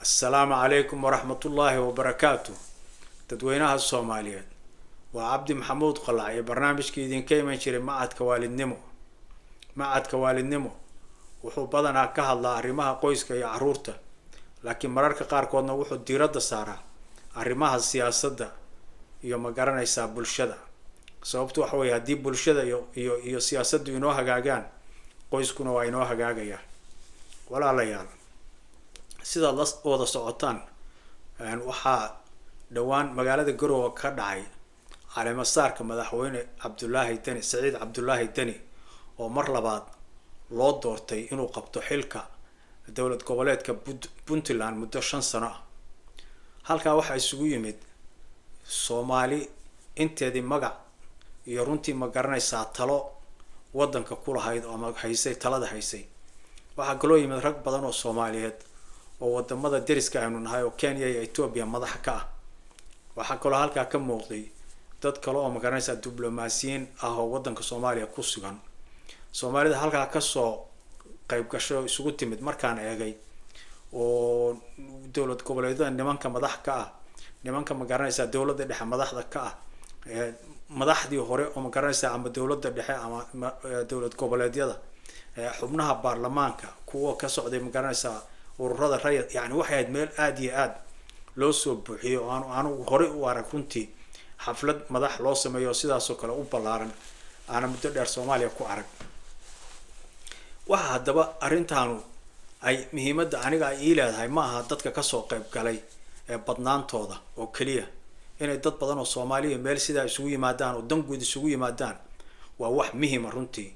السلام عليكم ورحمة الله وبركاته. تدوينها الصوماليات وعبد محمود قلعي برنامج كيدين كيما يشري معad كوالدنمو wuxuu badanaa ka hadlaa arrimaha qoyska iyo caruurta laakiin mararka qaarkoodna wuxuu diiradda saaraa arrimaha siyaasadda iyo ma garanaysaa bulshada sababtu waxa weeye haddii bulshada iyo siyaasaddu inoo hagaagaan qoyskuna waa inoo hagaagaya walaalayaal sidaad la wada socotaan waxaa dhowaan magaalada Garowe ka dhacay caleemasaarka madaxweyne Saciid Cabdullaahi Dani oo mar labaad loo doortay inuu qabto xilka dowlad goboleedka Puntland muddo 5 sano ah halka waxa isugu yimid Soomaali inteedii magac iyo runtii ma garanaysaa talo wadanka ku lahayd oo talada haysay waxa kaloo yimid rag badan oo Soomaaliyeed oo wadamada deriska aynu nahay oo Kenya iyo Ethiopia madax ka ah waxa kaloo halka ka muuqday dad kale oo ma garanaysaa diblomaasiyiin ah oo wadanka Soomaaliya ku sugan Soomaalida halka ka soo qayb gasho isugu timid markaan eegay oo dowlad goboleedyada nimanka madax ka ah nimanka ma garanaysaa dowladda dhexe madaxda ka ah madaxdii hore oo ma garanaysaa ama dowladda dhexe ama dowlad goboleedyada xubnaha baarlamaanka kuwa ka socday ma garanaysaa ururada rayid yani waxay ahayd meel aad iyo aad loo soo buuxiyo oo aanu hore u arag runtii xaflad madax loo sameeyo sidaas oo kale u ballaaran aan muddo dheer Soomaaliya ku arag waxa hadaba arintaanu ay muhiimadda aniga ay leedahay ma aha dadka ka soo qayb galay ee badnaantooda oo kaliya inay dad badan oo Soomaaliya meel sida isugu yimaadaan oo dan guud isugu yimaadaan waa wax muhiim ah runtii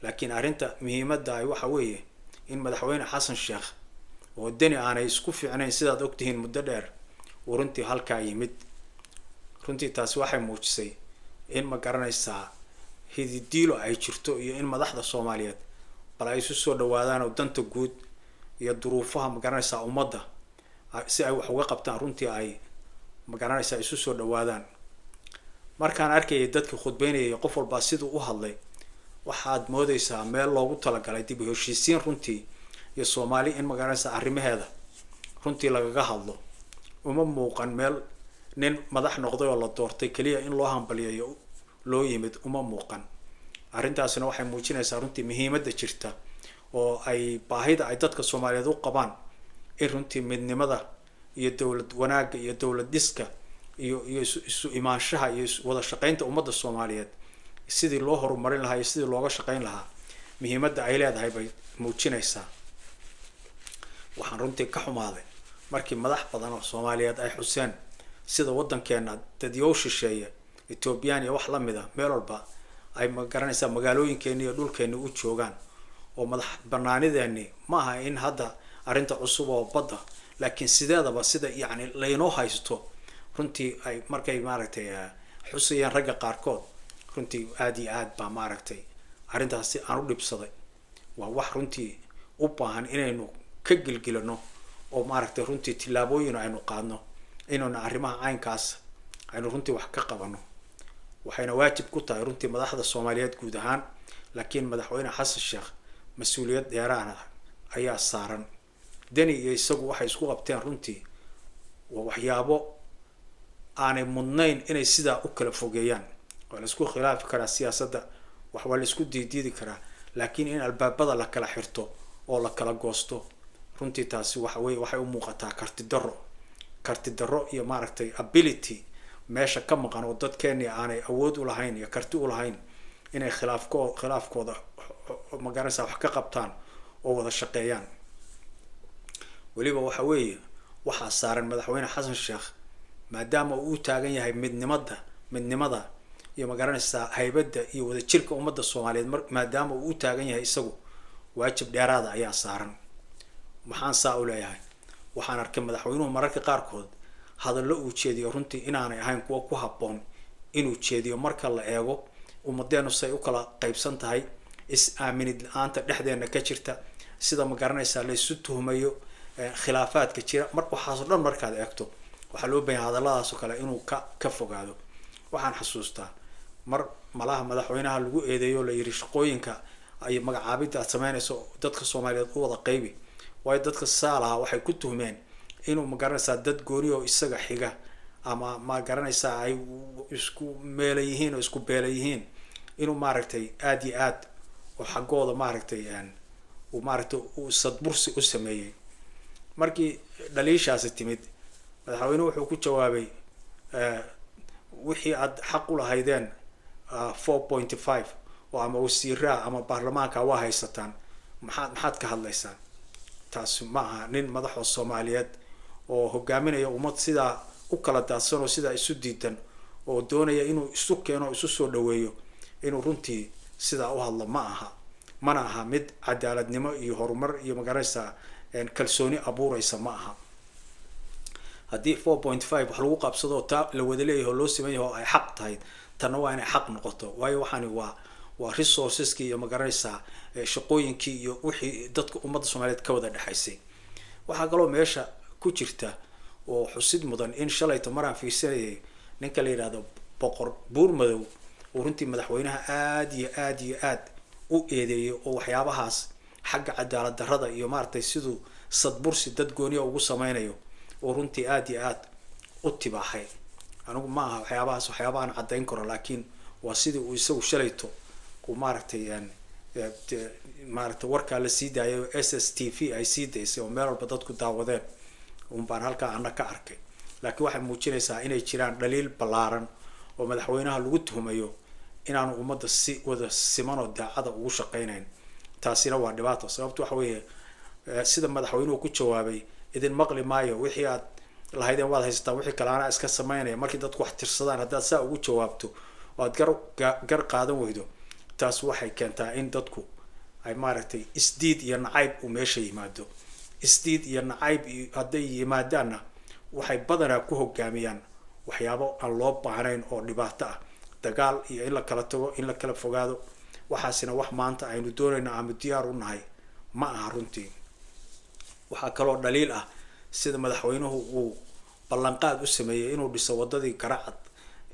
laakiin arinta muhiimadda ay waxa weeye in madaxweyne Xasan Sheekh oo Dani aanay isku fiicnayn sidaad ogtihiin muddo dheer oo runtii halka yimid runtii taasi waxay muujisay in ma garanaysaa hididiilo ay jirto iyo in madaxda Soomaaliyeed bal ay soo dhawaadaan oo danta guud iyo duruufaha ma garanaysaa ummadda si ay wax uga qabtaan runtii ay ma garanaysaa isu soo dhawaadaan markaan arkay dadka khudbeynaya qof walba sidoo u hadlay waxaad moodaysaa meel loogu talagalay dib u heshiisiin runtii iyo Soomaali in ma garanaysaa arrimaheeda runtii lagaga hadlo uma muuqan meel nin madax noqday oo la doortay kaliya in loo hambaliyo loo yimid uma muuqan arrintaasna waxay muujinaysaa runtii muhiimadda jirta oo ay baahida ay dadka Soomaaliyeed u qabaan in runtii midnimada iyo dawlad wanaagga iyo dawlad dhiska iyo isu imaanshaha iyo wada shaqeynta ummadda Soomaaliyeed sidii loo horumarin lahaa iyo sidii looga shaqeyn lahaa muhiimadda ay leedahay bay muujinaysaa waxaan runtii ka xumaaday markii madax badan oo Soomaaliyeed ay xuseen sida wadankeena dadyow shisheeye Ethiopian iyo wax la mid ah meel walba ay ma garanaysaa magaalooyinkeena iyo dhulkeena u joogaan oo madax banaanideeni ma aha in hadda arinta cusub oo badda laakiin sideedaba sida yani leeno haysto runtii ay markay maaragtay xusayeen ragga qaarkood runtii aad iyo aad baa maaragtay arintaasi aan u dhibsaday waa wax runtii u baahan inaynu ka gilgilano oo maaragtay runtii tilaabooyin aynu qaadno inaynu arrimaha caynkaas aynu runtii wax ka qabano waxayna waajib ku tahay runtii madaxda Soomaaliyeed guud ahaan laakiin madaxweyne Xasan Sheekh mas'uuliyad dheeraad ah ayaa saaran Dani iyo isagu waxay isku qabteen runtii waxyaabo aanay mudnayn inay sida u kala fogeeyaan oo la isku khilaafi karaa siyaasadda wax wala isku diidi karaa laakiin in albaabada la kala xirto oo la kala goosto runtii taasi waxay u muuqataa karti darro iyo maaragtay ability meesha ka maqan oo dadkeena aanay awood u lahayn iyo karti u lahayn inay khilaafkooda ma garanaysaa wax ka qabtaan oo wada shaqeeyaan waliba waxa weeye waxa saaran madaxweyne Xasan Sheekh maadaama uu taagan yahay midnimada iyo ma garanaysaa haybadda iyo wada jirka ummadda Soomaaliyeed maadaama uu taagan yahay isagu waajib dheeraad ayaa saaran maxaan saa u leeyahay waxaan arkay madaxweynuhu mararka qaarkood hadallo uu jeediyo runtii inaanay ahayn kuwa ku habboon inuu jeediyo marka la eego ummadeenu say u kala qaybsan tahay is aaminid la'aanta dhexdeena ka jirta sida ma garanaysaa la isu tuhmayo khilaafaadka jira waxaas oo dhan markaad eegto waxa loo baahan hadalladaas oo kale inuu ka fogaado waxaan xasuustaa mar malaha madaxweynaha lagu eedeeyo la yiri shaqooyinka ay magacaabida sameynayso dadka Soomaaliyeed u wada qaybi way dadka saalaha waxay ku tuhmeen inuu magaranaysaa dad gooni oo isaga xiga ama ma garanaysaa ay isku meel yihiin oo isku beel yihiin inuu maaragtay aad iyo aad oo xaqooda maaragtay uu maaragtay uu sadbursi u sameeyay markii dhaliishaasi timid madaxweynuhu wuxuu ku jawaabay wixii aad xaq u lahaydeen 4.5 oo ama wasiiraa ama baarlamaanka waa haysataan maxaad ka hadlaysaan taas ma aha nin madax oo Soomaaliyeed oo hogaaminaya ummad sida u kala daadsan oo sida isu diidan oo doonaya inuu isu keeno isu soo dhaweeyo inuu runtii sida u hadlo ma aha mana aha mid cadaaladnimo iyo horumar iyo magaranaysa kalsooni abuuraysa ma aha haddii 4.5 wax lagu qabsado taa la wada leeyahay loo sameeyo ay xaq tahay tan waa inay xaq noqoto waayo waxani waa resourceski iyo magaranaysa shaqooyinkii iyo wixii dadka ummadda Soomaaliyeed ka wada dhaxaysay waxa kaloo meesha ku jirta oo xusid mudan in shalay tamaraan fiirsanayay ninka la yiraahdo boqor buurmadow oo runtii madaxweynaha aad u eedeeyay oo waxyaabahaas xagga cadaalad darrada iyo maartay sidoo sadbursi dad gooniya ugu sameeynayo oo runtii aad u tibaaxay anigu ma aha waxyaabahan cadeyn karo laakiin waa sidii uu isagu shalayto ku maartay warka la sii daayo SSTV ay sii daysay oo meel walba dadku daawadeen baan halka ana ka arkay laakiin waxay muujinaysaa inay jiraan dhaliil balaaran oo madaxweynaha lagu tuhumayo inaan ummadda si wada siman oo daacada ugu shaqeynayn taasina waa dhibaato sababtu waxa weeye sida madaxweynuhu ku jawaabay idin maqli maayo wixii aad lahaydeen waad haysataan wixii kale ana iska sameynaya markii dadku wax tirsadaan haddaad saa ugu jawaabto oo aad gar qaadan weydo taas waxay keentaa in dadku ay maaragtay isdiid iyo nacayb u meesha yimaado isdiid iyo nacayb hadday yimaadaanna waxay badanaa ku hogaamiyaan waxyaabo aan loo baahnayn oo dhibaato ah dagaal iyo in la kala tago in la kala fogaado waxaasina wax maanta aynu doonayna ama diyaar u nahay ma aha runtii waxa kaloo dhaliil ah sida madaxweynuhu uu ballanqaad u sameeyay inuu dhiso wadadii Garacad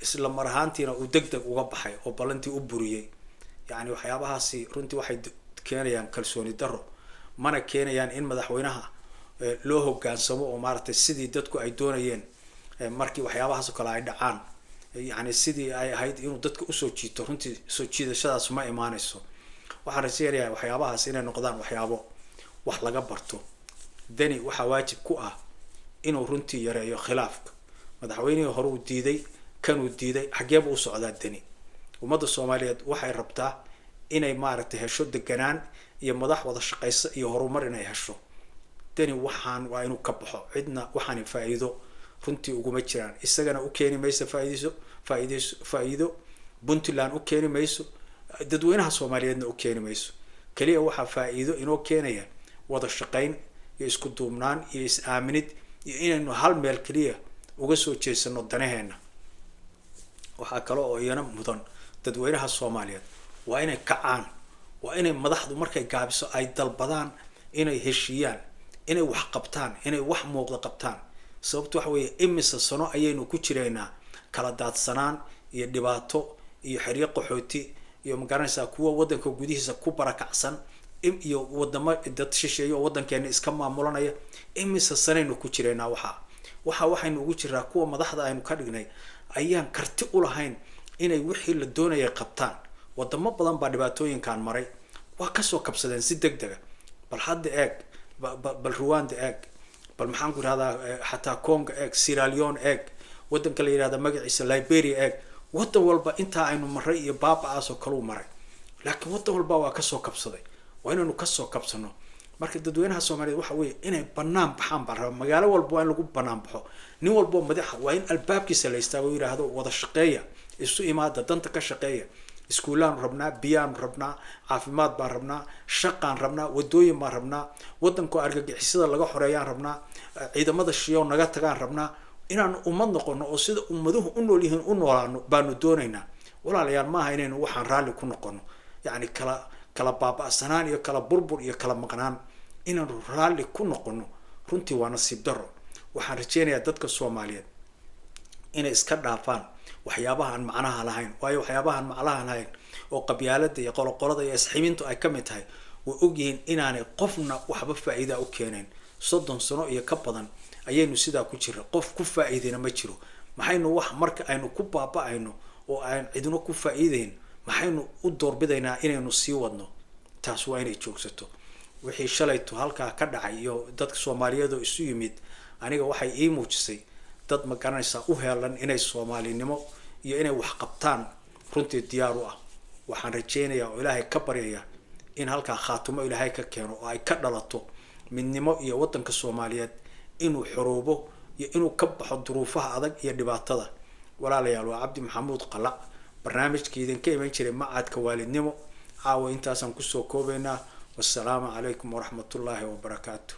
isla mar ahaantiina uu degdeg uga baxay oo ballantii u buriyay yani waxyaabahaasi runtii waxay keenayaan kalsooni darro mana keenayaan in madaxweynaha loo hogaansamo oo maartay sidii dadku ay doonayeen markii waxyaabahaas kale ay dhacaan yani sidii ay ahayd inuu dadka u soo jiito runtii soo jiidashadaas ma imaanayso waxaan rajaynayaa waxyaabahaas inay noqdaan waxyaabo wax laga barto dani waxa waajib ku ah inuu runtii yareeyo khilaafka madaxweynihii hore uu diiday kanuu diiday xageeba u socdaa dani ummadda Soomaaliyeed waxay rabtaa inay maaragtay hesho deganaan iyo madax wada shaqayso iyo horumar inay hesho dani waxaan waa inuu ka baxo cidna waxaan faa'iido runtii uguma jiraan isagana u keeni mayso faa'iido Puntland u keeni mayso dadweynaha Soomaaliyeedna u keeni mayso kaliya waxa faa'iido inoo keenaya wada shaqayn iyo isku duubnaan iyo is aaminid iyo inaynu hal meel kaliya uga soo jeesano danaheena waxa kale oo iyana mudan dadweynaha Soomaaliyeed waa inay kacaan waa inay madaxdu markay gaabiso ay dalbadaan inay heshiyaan inay wax qabtaan inay wax muuqda qabtaan sababtu waxa weeye imisa sano ayaynu ku jireynaa kala daadsanaan iyo dhibaato iyo xiriir qaxooti iyo magaranaysa kuwa wadanka gudihiisa ku barakacsan iyo wadamo dad shisheeye oo wadankeena iska maamulanaya imisa sanaynu ku jireynaa waxaynu ugu jiraa kuwa madaxda aynu ka dhignay ayaan karti u lahayn inay wixii la doonayay qabtaan wadamo badan baa dhibaatooyinkan maray waa ka soo kabsadeen si degdeg ah bal hadda eeg bal Rwanda eeg bal maxaan ku raahdaa xataa Congo eeg Sierra Leone eeg wadanka la yiraahdo magaciisa Liberia eeg wadan walba inta aynu maray iyo baaba'aas oo kale u maray laakiin wadan walba waa ka soo kabsaday waa inaynu ka soo kabsano marka dadweynaha Soomaaliyeed waxa weeye inay banaan baxaan baa magaalo walba waa in lagu banaan baxo nin walba madaxa waa in albaabkiisa la istaago yiraahdo wada shaqeeya isu imaada danta ka shaqeeya iskuulaan rabnaa biyaan rabnaa caafimaad baan rabnaa shaqaan rabnaa wadooyin baan rabnaa wadanku argagixisada laga xoreeyaan rabnaa ciidamada shiyo naga tagaan rabnaa inaan ummad noqono oo sida ummaduhu u nool yihiin u noolaano baanu doonaynaa walaalayaal ma aha inaynu waxaan raali ku noqono yani kala baaba'sanaan iyo kala burbur iyo kala maqnaan inaanu raali ku noqono runtii waa nasiib darro waxaan rajaynayaa dadka Soomaaliyeed inay iska dhaafaan waxyaabahan macnaha lahayn waayo waxyaabahan macnaha lahayn oo qabyaalada iyo qoloqolada iyo isximintu ay kamid tahay way ogyihiin inaanay qofna waxba faa'iido u keeneen soddon sano iyo ka badan ayaynu sidaa ku jira qof ku faa'iideyna ma jiro maxaynu wax marka aynu ku baaba'ayno oo aan cidno ku faa'iideyn maxaynu u doorbidaynaa inaynu sii wadno taas waa inay joogsato wixii shalayto halkaa ka dhacay iyo dadka Soomaaliyeed oo isu yimid aniga waxay ii muujisay dad ma garanaysaa u heelan inay Soomaalinimo iyo inay wax qabtaan runtii diyaar u ah waxaan rajeynayaa oo Ilaahay ka baryayaa in halkaa khaatumo Ilaahay ka keeno oo ay ka dhalato midnimo iyo wadanka Soomaaliyeed inuu xoroobo iyo inuu ka baxo duruufaha adag iyo dhibaatada walaalayaal waa Cabdi Maxamuud Qala barnaamijkeedin ka iman jiray macadka waalidnimo caawa intaasan ku soo koobaynaa والسلام عليكم ورحمة الله وبركاته